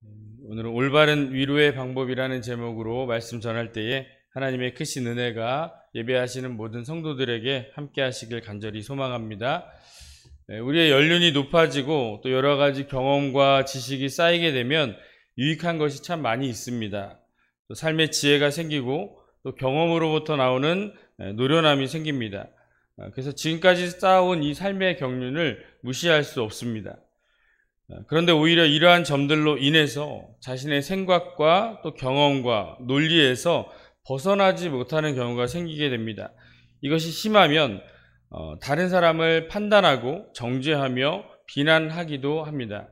오늘은 올바른 위로의 방법이라는 제목으로 말씀 전할 때에 하나님의 크신 은혜가 예배하시는 모든 성도들에게 함께 하시길 간절히 소망합니다. 우리의 연륜이 높아지고 또 여러 가지 경험과 지식이 쌓이게 되면 유익한 것이 참 많이 있습니다. 또 삶의 지혜가 생기고 또 경험으로부터 나오는 노련함이 생깁니다. 그래서 지금까지 쌓아온 이 삶의 경륜을 무시할 수 없습니다. 그런데 오히려 이러한 점들로 인해서 자신의 생각과 또 경험과 논리에서 벗어나지 못하는 경우가 생기게 됩니다. 이것이 심하면 다른 사람을 판단하고 정죄하며 비난하기도 합니다.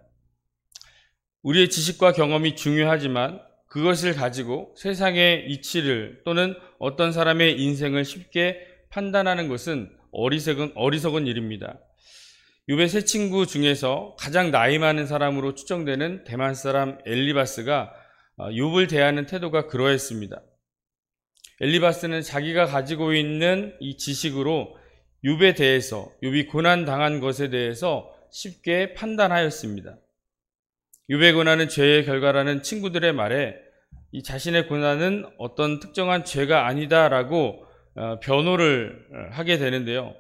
우리의 지식과 경험이 중요하지만 그것을 가지고 세상의 이치를 또는 어떤 사람의 인생을 쉽게 판단하는 것은 어리석은 일입니다. 욥의 세 친구 중에서 가장 나이 많은 사람으로 추정되는 대만 사람 엘리바스가 욥을 대하는 태도가 그러했습니다. 엘리바스는 자기가 가지고 있는 이 지식으로 욥에 대해서, 욥이 고난당한 것에 대해서 쉽게 판단하였습니다. 욥의 고난은 죄의 결과라는 친구들의 말에 이 자신의 고난은 어떤 특정한 죄가 아니다라고 변호를 하게 되는데요.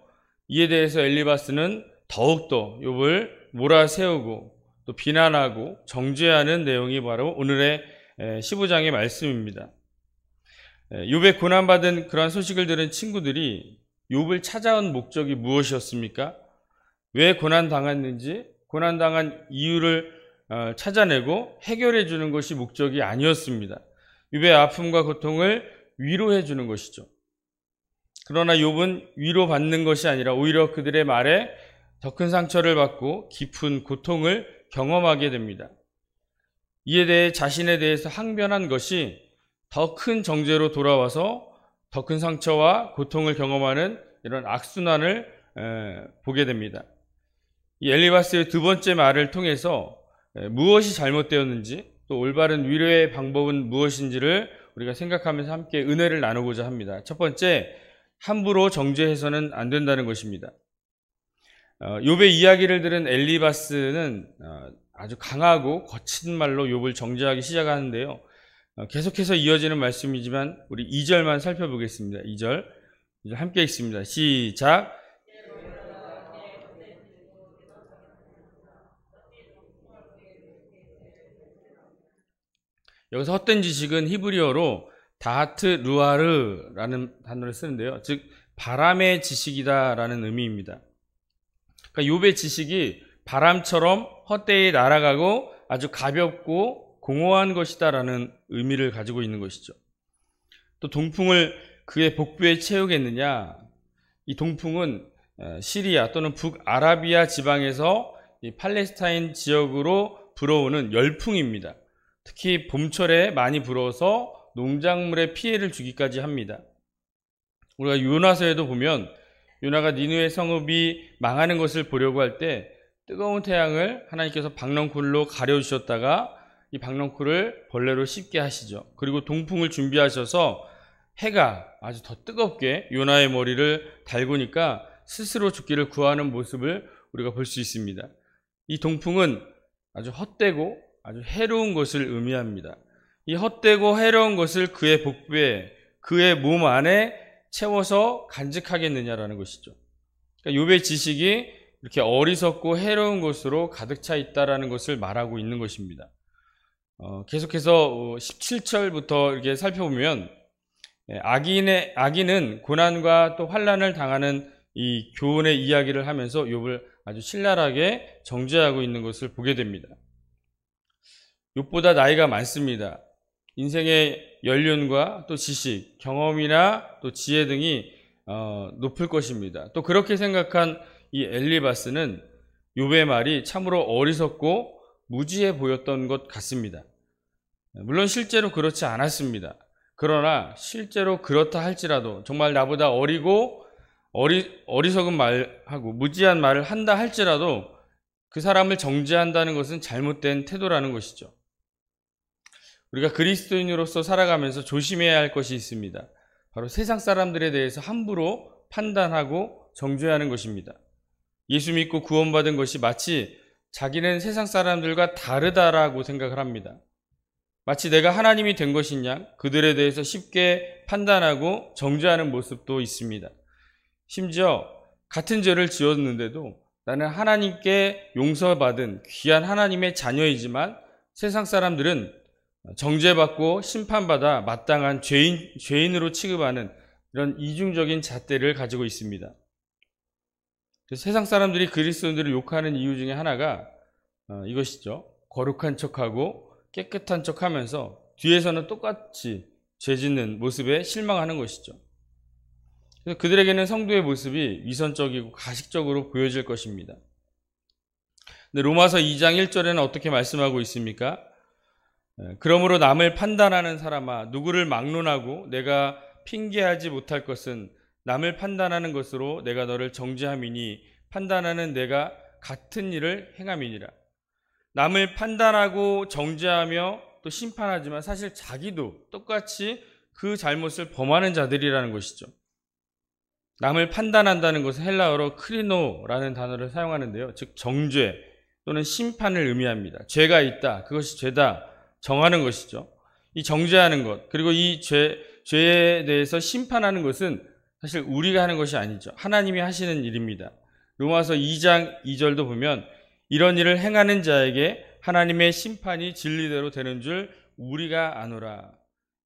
이에 대해서 엘리바스는 더욱더 욥을 몰아세우고 또 비난하고 정죄하는 내용이 바로 오늘의 15장의 말씀입니다. 욥의 고난받은 그러한 소식을 들은 친구들이 욥을 찾아온 목적이 무엇이었습니까? 왜 고난당했는지 고난당한 이유를 찾아내고 해결해 주는 것이 목적이 아니었습니다. 욥의 아픔과 고통을 위로해 주는 것이죠. 그러나 욥은 위로받는 것이 아니라 오히려 그들의 말에 더 큰 상처를 받고 깊은 고통을 경험하게 됩니다. 이에 대해 자신에 대해서 항변한 것이 더 큰 정죄로 돌아와서 더 큰 상처와 고통을 경험하는 이런 악순환을 보게 됩니다. 이 엘리바스의 두 번째 말을 통해서 무엇이 잘못되었는지 또 올바른 위로의 방법은 무엇인지를 우리가 생각하면서 함께 은혜를 나누고자 합니다. 첫 번째, 함부로 정죄해서는 안 된다는 것입니다. 욥의 이야기를 들은 엘리바스는 아주 강하고 거친 말로 욥을 정죄하기 시작하는데요. 계속해서 이어지는 말씀이지만 우리 2절만 살펴보겠습니다. 2절 함께 읽습니다. 시작. 여기서 헛된 지식은 히브리어로 다하트 루아르라는 단어를 쓰는데요. 즉 바람의 지식이다라는 의미입니다. 그러니까 욥의 지식이 바람처럼 헛되이 날아가고 아주 가볍고 공허한 것이다라는 의미를 가지고 있는 것이죠. 또 동풍을 그의 복부에 채우겠느냐? 이 동풍은 시리아 또는 북아라비아 지방에서 이 팔레스타인 지역으로 불어오는 열풍입니다. 특히 봄철에 많이 불어서 농작물에 피해를 주기까지 합니다. 우리가 요나서에도 보면 요나가 니느웨 성읍이 망하는 것을 보려고 할 때 뜨거운 태양을 하나님께서 박넝쿨로 가려주셨다가 이 박넝쿨을 벌레로 씹게 하시죠. 그리고 동풍을 준비하셔서 해가 아주 더 뜨겁게 요나의 머리를 달구니까 스스로 죽기를 구하는 모습을 우리가 볼 수 있습니다. 이 동풍은 아주 헛되고 아주 해로운 것을 의미합니다. 이 헛되고 해로운 것을 그의 복부에, 그의 몸 안에 채워서 간직하겠느냐라는 것이죠. 그러니까 욥의 지식이 이렇게 어리석고 해로운 것으로 가득 차 있다라는 것을 말하고 있는 것입니다. 계속해서 17절부터 이렇게 살펴보면 악인은 고난과 또 환난을 당하는 이 교훈의 이야기를 하면서 욥을 아주 신랄하게 정죄하고 있는 것을 보게 됩니다. 욥보다 나이가 많습니다. 인생의 연륜과 또 지식, 경험이나 또 지혜 등이 높을 것입니다. 또 그렇게 생각한 이 엘리바스는 욥의 말이 참으로 어리석고 무지해 보였던 것 같습니다. 물론 실제로 그렇지 않았습니다. 그러나 실제로 그렇다 할지라도 정말 나보다 어리석은 말하고 무지한 말을 한다 할지라도 그 사람을 정죄한다는 것은 잘못된 태도라는 것이죠. 우리가 그리스도인으로서 살아가면서 조심해야 할 것이 있습니다. 바로 세상 사람들에 대해서 함부로 판단하고 정죄하는 것입니다. 예수 믿고 구원받은 것이 마치 자기는 세상 사람들과 다르다라고 생각을 합니다. 마치 내가 하나님이 된 것인 양 그들에 대해서 쉽게 판단하고 정죄하는 모습도 있습니다. 심지어 같은 죄를 지었는데도 나는 하나님께 용서받은 귀한 하나님의 자녀이지만 세상 사람들은 정죄받고 심판받아 마땅한 죄인으로 취급하는 이런 이중적인 잣대를 가지고 있습니다. 세상 사람들이 그리스도인들을 욕하는 이유 중에 하나가 이것이죠. 거룩한 척하고 깨끗한 척하면서 뒤에서는 똑같이 죄 짓는 모습에 실망하는 것이죠. 그래서 그들에게는 성도의 모습이 위선적이고 가식적으로 보여질 것입니다. 근데 로마서 2장 1절에는 어떻게 말씀하고 있습니까? 그러므로 남을 판단하는 사람아, 누구를 막론하고 내가 핑계하지 못할 것은 남을 판단하는 것으로 내가 너를 정죄함이니 판단하는 내가 같은 일을 행함이니라. 남을 판단하고 정죄하며 또 심판하지만 사실 자기도 똑같이 그 잘못을 범하는 자들이라는 것이죠. 남을 판단한다는 것은 헬라어로 크리노라는 단어를 사용하는데요. 즉 정죄 또는 심판을 의미합니다. 죄가 있다, 그것이 죄다 정하는 것이죠. 이 정죄하는 것, 그리고 이 죄에 대해서 심판하는 것은 사실 우리가 하는 것이 아니죠. 하나님이 하시는 일입니다. 로마서 2장 2절도 보면 이런 일을 행하는 자에게 하나님의 심판이 진리대로 되는 줄 우리가 아노라.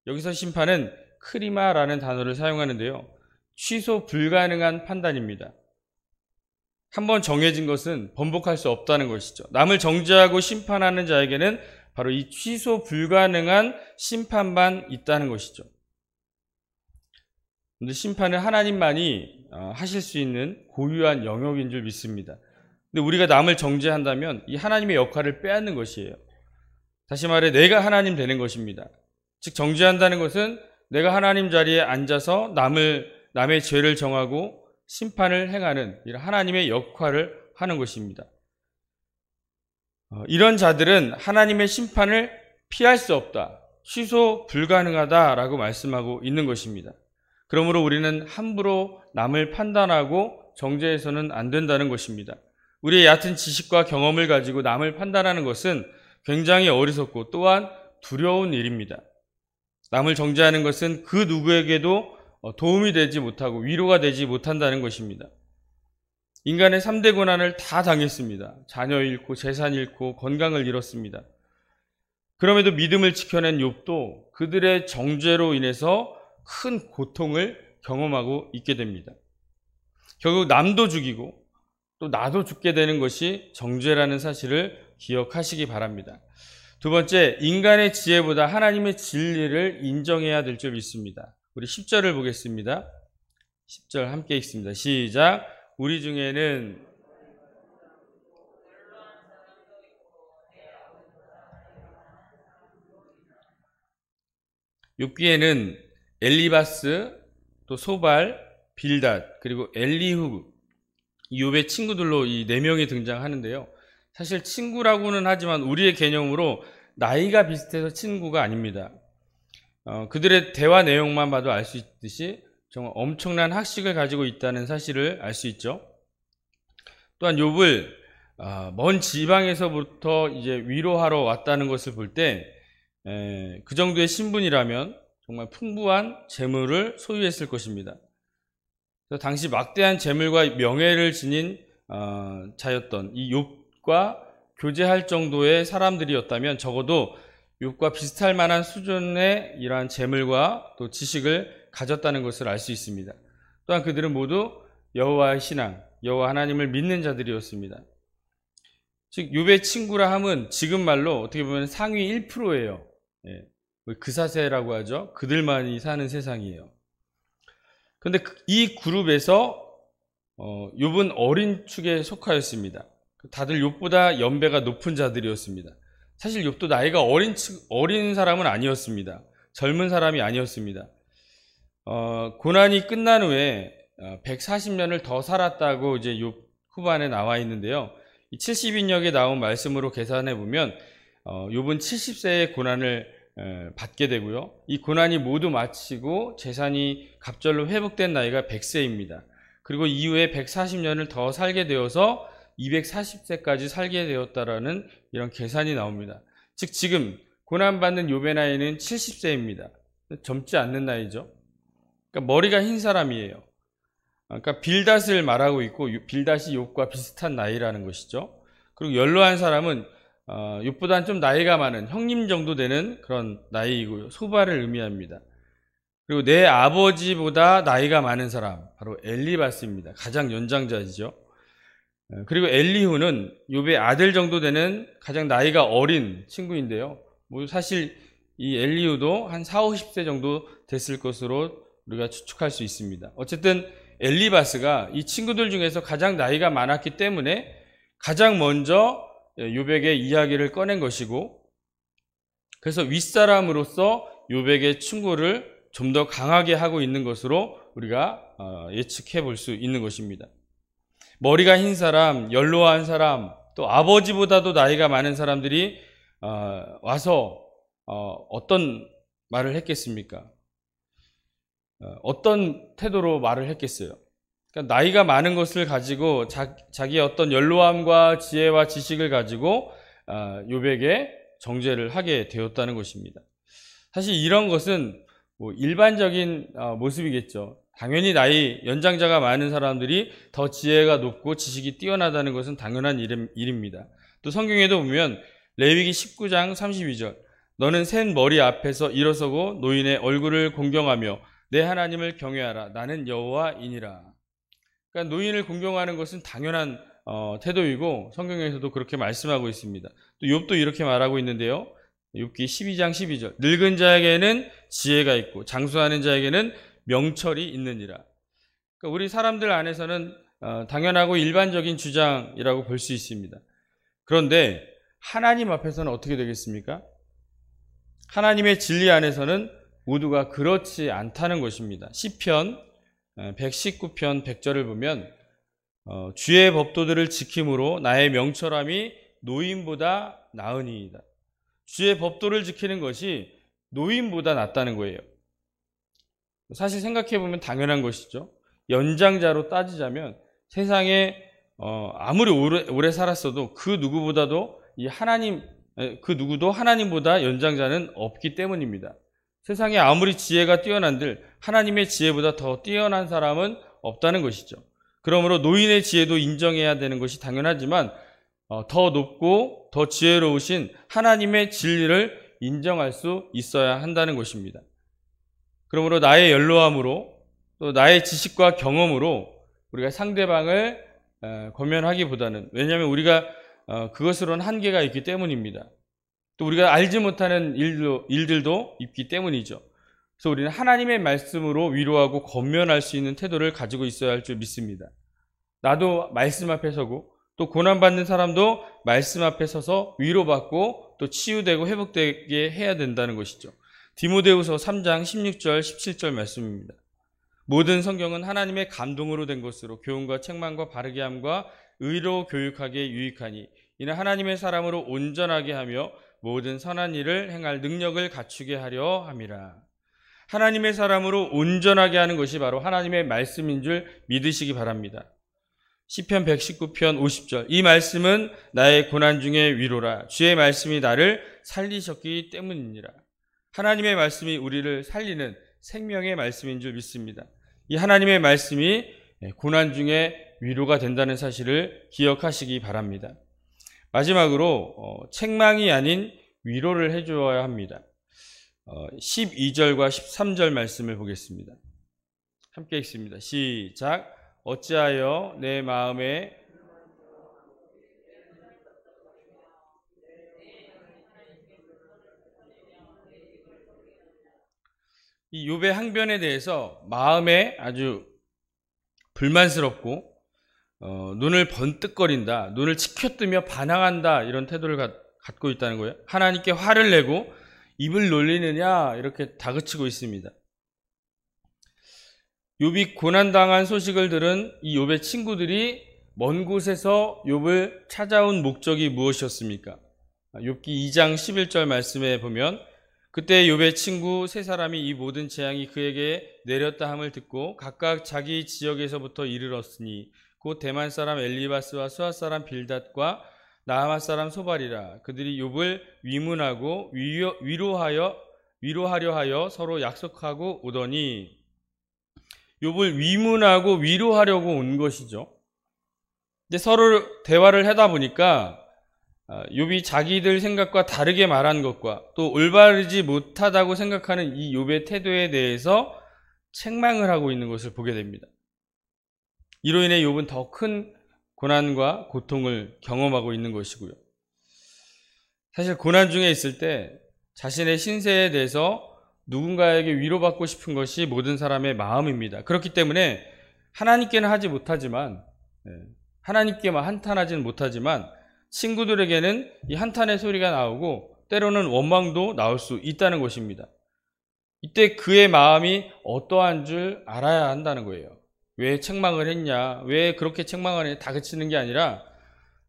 여기서 심판은 크리마라는 단어를 사용하는데요. 취소 불가능한 판단입니다. 한번 정해진 것은 번복할 수 없다는 것이죠. 남을 정죄하고 심판하는 자에게는 바로 이 취소 불가능한 심판만 있다는 것이죠. 그런데 심판은 하나님만이 하실 수 있는 고유한 영역인 줄 믿습니다. 근데 우리가 남을 정죄한다면 이 하나님의 역할을 빼앗는 것이에요. 다시 말해 내가 하나님 되는 것입니다. 즉 정죄한다는 것은 내가 하나님 자리에 앉아서 남의 죄를 정하고 심판을 행하는 이런 하나님의 역할을 하는 것입니다. 이런 자들은 하나님의 심판을 피할 수 없다, 취소 불가능하다라고 말씀하고 있는 것입니다. 그러므로 우리는 함부로 남을 판단하고 정죄해서는 안 된다는 것입니다. 우리의 얕은 지식과 경험을 가지고 남을 판단하는 것은 굉장히 어리석고 또한 두려운 일입니다. 남을 정죄하는 것은 그 누구에게도 도움이 되지 못하고 위로가 되지 못한다는 것입니다. 인간의 3대 고난을 다 당했습니다. 자녀 잃고 재산 잃고 건강을 잃었습니다. 그럼에도 믿음을 지켜낸 욥도 그들의 정죄로 인해서 큰 고통을 경험하고 있게 됩니다. 결국 남도 죽이고 또 나도 죽게 되는 것이 정죄라는 사실을 기억하시기 바랍니다. 두 번째, 인간의 지혜보다 하나님의 진리를 인정해야 될 줄 믿습니다. 우리 10절을 보겠습니다. 10절 함께 읽습니다. 시작. 우리 중에는 욥기에는 엘리바스, 또 소발, 빌닷, 그리고 엘리후, 욥의 친구들로 이 4명이 등장하는데요. 사실 친구라고는 하지만 우리의 개념으로 나이가 비슷해서 친구가 아닙니다. 그들의 대화 내용만 봐도 알 수 있듯이 정말 엄청난 학식을 가지고 있다는 사실을 알 수 있죠. 또한 욥을 먼 지방에서부터 이제 위로하러 왔다는 것을 볼 때 그 정도의 신분이라면 정말 풍부한 재물을 소유했을 것입니다. 그래서 당시 막대한 재물과 명예를 지닌 자였던 이 욥과 교제할 정도의 사람들이었다면 적어도 욥과 비슷할 만한 수준의 이러한 재물과 또 지식을 가졌다는 것을 알 수 있습니다. 또한 그들은 모두 여호와의 신앙, 여호와 하나님을 믿는 자들이었습니다. 즉 욥의 친구라 함은 지금 말로 어떻게 보면 상위 1%예요. 그사세라고 하죠. 그들만이 사는 세상이에요. 그런데 이 그룹에서 욥은 어린 축에 속하였습니다. 다들 욥보다 연배가 높은 자들이었습니다. 사실 욥도 나이가 어린 사람은 아니었습니다. 젊은 사람이 아니었습니다. 고난이 끝난 후에 140년을 더 살았다고 이제 욥 후반에 나와 있는데요. 이 70인역에 나온 말씀으로 계산해 보면 욥은 70세의 고난을 받게 되고요. 이 고난이 모두 마치고 재산이 갑절로 회복된 나이가 100세입니다. 그리고 이후에 140년을 더 살게 되어서 240세까지 살게 되었다라는 이런 계산이 나옵니다. 즉 지금 고난받는 욥의 나이는 70세입니다. 젊지 않는 나이죠. 그러니까 머리가 흰 사람이에요. 그러니까 빌닷을 말하고 있고 빌닷이 욥과 비슷한 나이라는 것이죠. 그리고 연로한 사람은 욥보다는 좀 나이가 많은 형님 정도 되는 그런 나이이고요. 소발을 의미합니다. 그리고 내 아버지보다 나이가 많은 사람, 바로 엘리바스입니다. 가장 연장자이죠. 그리고 엘리후는 욥의 아들 정도 되는 가장 나이가 어린 친구인데요. 뭐 사실 이 엘리후도 한 40, 50세 정도 됐을 것으로 우리가 추측할 수 있습니다. 어쨌든 엘리바스가 이 친구들 중에서 가장 나이가 많았기 때문에 가장 먼저 욥에게 이야기를 꺼낸 것이고, 그래서 윗사람으로서 욥에게 충고를 좀 더 강하게 하고 있는 것으로 우리가 예측해 볼 수 있는 것입니다. 머리가 흰 사람, 연로한 사람, 또 아버지보다도 나이가 많은 사람들이 와서 어떤 말을 했겠습니까? 어떤 태도로 말을 했겠어요? 그러니까 나이가 많은 것을 가지고 자기의 어떤 연로함과 지혜와 지식을 가지고 욥에게 정죄를 하게 되었다는 것입니다. 사실 이런 것은 뭐 일반적인 모습이겠죠. 당연히 나이 연장자가 많은 사람들이 더 지혜가 높고 지식이 뛰어나다는 것은 당연한 일입니다. 또 성경에도 보면 레위기 19장 32절 너는 센 머리 앞에서 일어서고 노인의 얼굴을 공경하며 내 하나님을 경외하라. 나는 여호와이니라. 그러니까 노인을 공경하는 것은 당연한 태도이고 성경에서도 그렇게 말씀하고 있습니다. 또 욥도 이렇게 말하고 있는데요. 욥기 12장 12절 늙은 자에게는 지혜가 있고 장수하는 자에게는 명철이 있느니라. 그러니까 우리 사람들 안에서는 당연하고 일반적인 주장이라고 볼 수 있습니다. 그런데 하나님 앞에서는 어떻게 되겠습니까? 하나님의 진리 안에서는 모두가 그렇지 않다는 것입니다. 시편 119편 100절을 보면 주의 법도들을 지킴으로 나의 명철함이 노인보다 나으니이다. 주의 법도를 지키는 것이 노인보다 낫다는 거예요. 사실 생각해보면 당연한 것이죠. 연장자로 따지자면 세상에 아무리 오래 살았어도 그 누구도 하나님보다 연장자는 없기 때문입니다. 세상에 아무리 지혜가 뛰어난들 하나님의 지혜보다 더 뛰어난 사람은 없다는 것이죠. 그러므로 노인의 지혜도 인정해야 되는 것이 당연하지만 더 높고 더 지혜로우신 하나님의 진리를 인정할 수 있어야 한다는 것입니다. 그러므로 나의 연로함으로 또 나의 지식과 경험으로 우리가 상대방을 권면하기보다는, 왜냐하면 우리가 그것으로는 한계가 있기 때문입니다. 또 우리가 알지 못하는 일들도 있기 때문이죠. 그래서 우리는 하나님의 말씀으로 위로하고 권면할 수 있는 태도를 가지고 있어야 할 줄 믿습니다. 나도 말씀 앞에 서고 또 고난받는 사람도 말씀 앞에 서서 위로받고 또 치유되고 회복되게 해야 된다는 것이죠. 디모데후서 3장 16절 17절 말씀입니다. 모든 성경은 하나님의 감동으로 된 것으로 교훈과 책망과 바르게 함과 의로 교육하기에 유익하니 이는 하나님의 사람으로 온전하게 하며 모든 선한 일을 행할 능력을 갖추게 하려 함이라. 하나님의 사람으로 온전하게 하는 것이 바로 하나님의 말씀인 줄 믿으시기 바랍니다. 시편 119편 50절 이 말씀은 나의 고난 중에 위로라. 주의 말씀이 나를 살리셨기 때문이니라. 하나님의 말씀이 우리를 살리는 생명의 말씀인 줄 믿습니다. 이 하나님의 말씀이 고난 중에 위로가 된다는 사실을 기억하시기 바랍니다. 마지막으로 책망이 아닌 위로를 해주어야 합니다. 12절과 13절 말씀을 보겠습니다. 함께 읽습니다. 시작. 어찌하여 내 마음에 이 욥의 항변에 대해서 마음에 아주 불만스럽고 눈을 번뜩거린다, 눈을 치켜뜨며 반항한다 이런 태도를 갖고 있다는 거예요. 하나님께 화를 내고 입을 놀리느냐 이렇게 다그치고 있습니다. 욥이 고난당한 소식을 들은 이 욥의 친구들이 먼 곳에서 욥을 찾아온 목적이 무엇이었습니까? 욥기 2장 11절 말씀에 보면 그때 욥의 친구 세 사람이 이 모든 재앙이 그에게 내렸다 함을 듣고 각각 자기 지역에서부터 이르렀으니 곧 대만 사람 엘리바스와 수아 사람 빌닷과 나아마 사람 소발이라. 그들이 욥을 위문하고 위로하려 하여 서로 약속하고 오더니, 욥을 위문하고 위로하려고 온 것이죠. 근데 서로 대화를 하다 보니까 욥이 자기들 생각과 다르게 말한 것과 또 올바르지 못하다고 생각하는 이 욥의 태도에 대해서 책망을 하고 있는 것을 보게 됩니다. 이로 인해 욥은 더 큰 고난과 고통을 경험하고 있는 것이고요. 사실 고난 중에 있을 때 자신의 신세에 대해서 누군가에게 위로받고 싶은 것이 모든 사람의 마음입니다. 그렇기 때문에 하나님께는 하지 못하지만, 하나님께만 한탄하지는 못하지만 친구들에게는 이 한탄의 소리가 나오고 때로는 원망도 나올 수 있다는 것입니다. 이때 그의 마음이 어떠한 줄 알아야 한다는 거예요. 왜 책망을 했냐, 왜 그렇게 책망을 했냐, 다그치는 게 아니라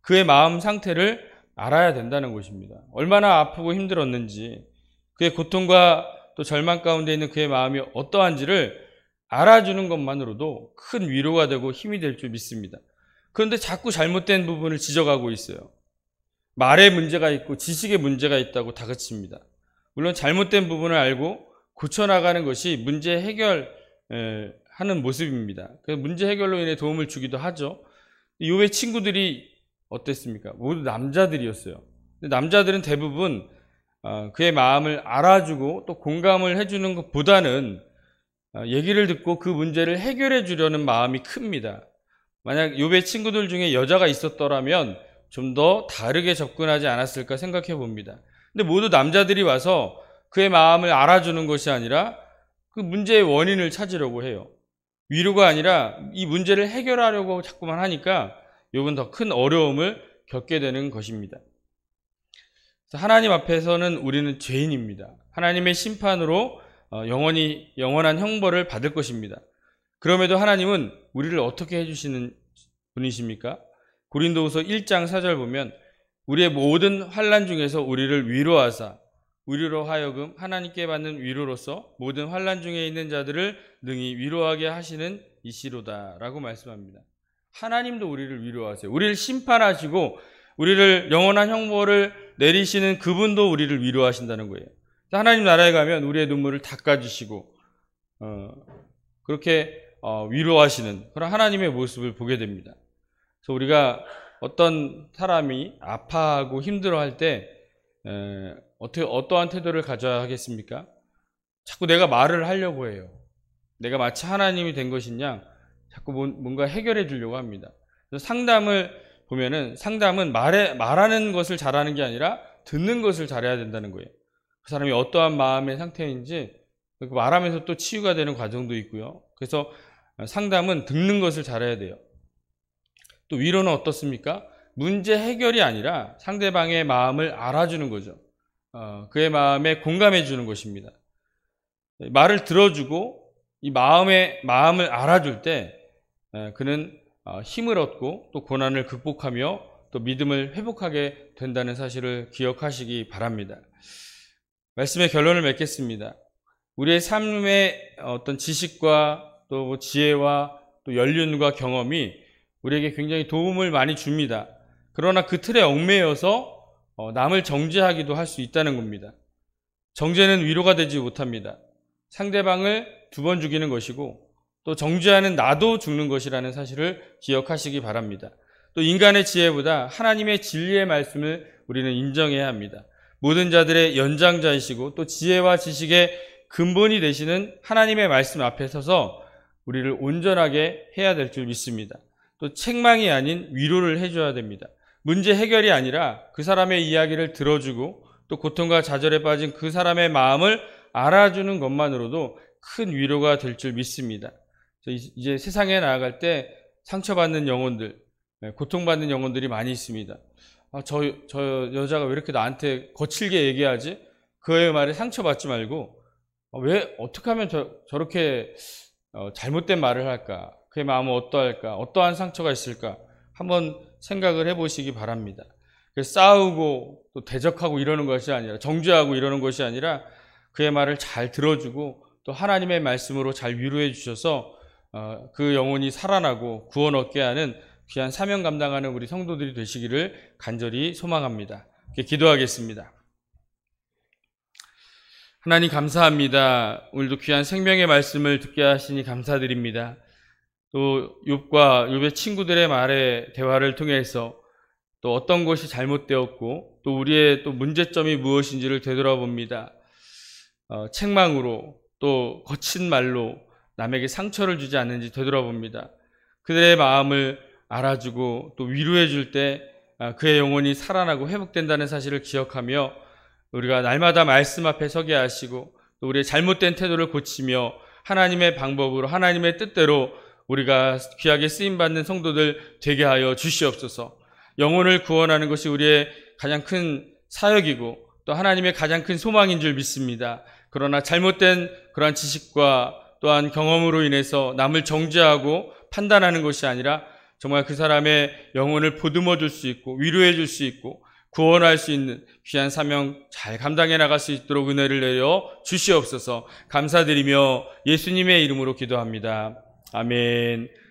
그의 마음 상태를 알아야 된다는 것입니다. 얼마나 아프고 힘들었는지, 그의 고통과 또 절망 가운데 있는 그의 마음이 어떠한지를 알아주는 것만으로도 큰 위로가 되고 힘이 될 줄 믿습니다. 그런데 자꾸 잘못된 부분을 지적하고 있어요. 말에 문제가 있고 지식에 문제가 있다고 다그칩니다. 물론 잘못된 부분을 알고 고쳐나가는 것이 문제 해결하는 모습입니다. 그래서 문제 해결로 인해 도움을 주기도 하죠. 욥의 친구들이 어땠습니까? 모두 남자들이었어요. 남자들은 대부분 그의 마음을 알아주고 또 공감을 해주는 것보다는 얘기를 듣고 그 문제를 해결해 주려는 마음이 큽니다. 만약 욥의 친구들 중에 여자가 있었더라면 좀 더 다르게 접근하지 않았을까 생각해 봅니다. 근데 모두 남자들이 와서 그의 마음을 알아주는 것이 아니라 그 문제의 원인을 찾으려고 해요. 위로가 아니라 이 문제를 해결하려고 자꾸만 하니까 욥은 더 큰 어려움을 겪게 되는 것입니다. 하나님 앞에서는 우리는 죄인입니다. 하나님의 심판으로 영원한 형벌을 받을 것입니다. 그럼에도 하나님은 우리를 어떻게 해주시는 분이십니까? 고린도후서 1장 4절 보면 우리의 모든 환난 중에서 우리를 위로하사 우리로 하여금 하나님께 받는 위로로서 모든 환난 중에 있는 자들을 능히 위로하게 하시는 이시로다 라고 말씀합니다. 하나님도 우리를 위로하세요. 우리를 심판하시고 우리를 영원한 형벌을 내리시는 그분도 우리를 위로하신다는 거예요. 하나님 나라에 가면 우리의 눈물을 닦아주시고 그렇게 위로하시는 그런 하나님의 모습을 보게 됩니다. 그래서 우리가 어떤 사람이 아파하고 힘들어할 때 어떠한 태도를 가져야 하겠습니까? 자꾸 내가 말을 하려고 해요. 내가 마치 하나님이 된 것이냐 자꾸 뭔가 해결해 주려고 합니다. 그래서 상담을 보면은 상담은 말하는 것을 잘하는 게 아니라 듣는 것을 잘해야 된다는 거예요. 그 사람이 어떠한 마음의 상태인지 말하면서 또 치유가 되는 과정도 있고요. 그래서 상담은 듣는 것을 잘해야 돼요. 또 위로는 어떻습니까? 문제 해결이 아니라 상대방의 마음을 알아주는 거죠. 그의 마음에 공감해 주는 것입니다. 말을 들어주고 이 마음을 알아줄 때 그는 힘을 얻고 또 고난을 극복하며 또 믿음을 회복하게 된다는 사실을 기억하시기 바랍니다. 말씀의 결론을 맺겠습니다. 우리의 삶의 어떤 지식과 또 지혜와 또 연륜과 경험이 우리에게 굉장히 도움을 많이 줍니다. 그러나 그 틀에 얽매여서 남을 정죄하기도 할 수 있다는 겁니다. 정죄는 위로가 되지 못합니다. 상대방을 2번 죽이는 것이고 또 정죄하는 나도 죽는 것이라는 사실을 기억하시기 바랍니다. 또 인간의 지혜보다 하나님의 진리의 말씀을 우리는 인정해야 합니다. 모든 자들의 연장자이시고 또 지혜와 지식의 근본이 되시는 하나님의 말씀 앞에 서서 우리를 온전하게 해야 될 줄 믿습니다. 또 책망이 아닌 위로를 해줘야 됩니다. 문제 해결이 아니라 그 사람의 이야기를 들어주고 또 고통과 좌절에 빠진 그 사람의 마음을 알아주는 것만으로도 큰 위로가 될 줄 믿습니다. 이제 세상에 나아갈 때 상처받는 영혼들, 고통받는 영혼들이 많이 있습니다. 저 여자가 왜 이렇게 나한테 거칠게 얘기하지? 그의 말에 상처받지 말고 왜 어떻게 하면 저렇게 잘못된 말을 할까? 그의 마음은 어떠할까? 어떠한 상처가 있을까? 한번 생각을 해보시기 바랍니다. 싸우고 또 대적하고 이러는 것이 아니라 정죄하고 이러는 것이 아니라 그의 말을 잘 들어주고 또 하나님의 말씀으로 잘 위로해 주셔서 그 영혼이 살아나고 구원 얻게 하는 귀한 사명 감당하는 우리 성도들이 되시기를 간절히 소망합니다. 기도하겠습니다. 하나님 감사합니다. 오늘도 귀한 생명의 말씀을 듣게 하시니 감사드립니다. 또 욥의 친구들의 말의 대화를 통해서 또 어떤 것이 잘못되었고 또 우리의 또 문제점이 무엇인지를 되돌아봅니다. 책망으로 또 거친 말로 남에게 상처를 주지 않는지 되돌아봅니다. 그들의 마음을 알아주고 또 위로해 줄 때 그의 영혼이 살아나고 회복된다는 사실을 기억하며 우리가 날마다 말씀 앞에 서게 하시고 또 우리의 잘못된 태도를 고치며 하나님의 방법으로 하나님의 뜻대로 우리가 귀하게 쓰임받는 성도들 되게 하여 주시옵소서. 영혼을 구원하는 것이 우리의 가장 큰 사역이고 또 하나님의 가장 큰 소망인 줄 믿습니다. 그러나 잘못된 그러한 지식과 또한 경험으로 인해서 남을 정죄하고 판단하는 것이 아니라 정말 그 사람의 영혼을 보듬어 줄 수 있고 위로해 줄 수 있고 구원할 수 있는 귀한 사명 잘 감당해 나갈 수 있도록 은혜를 내려 주시옵소서. 감사드리며 예수님의 이름으로 기도합니다. 아멘.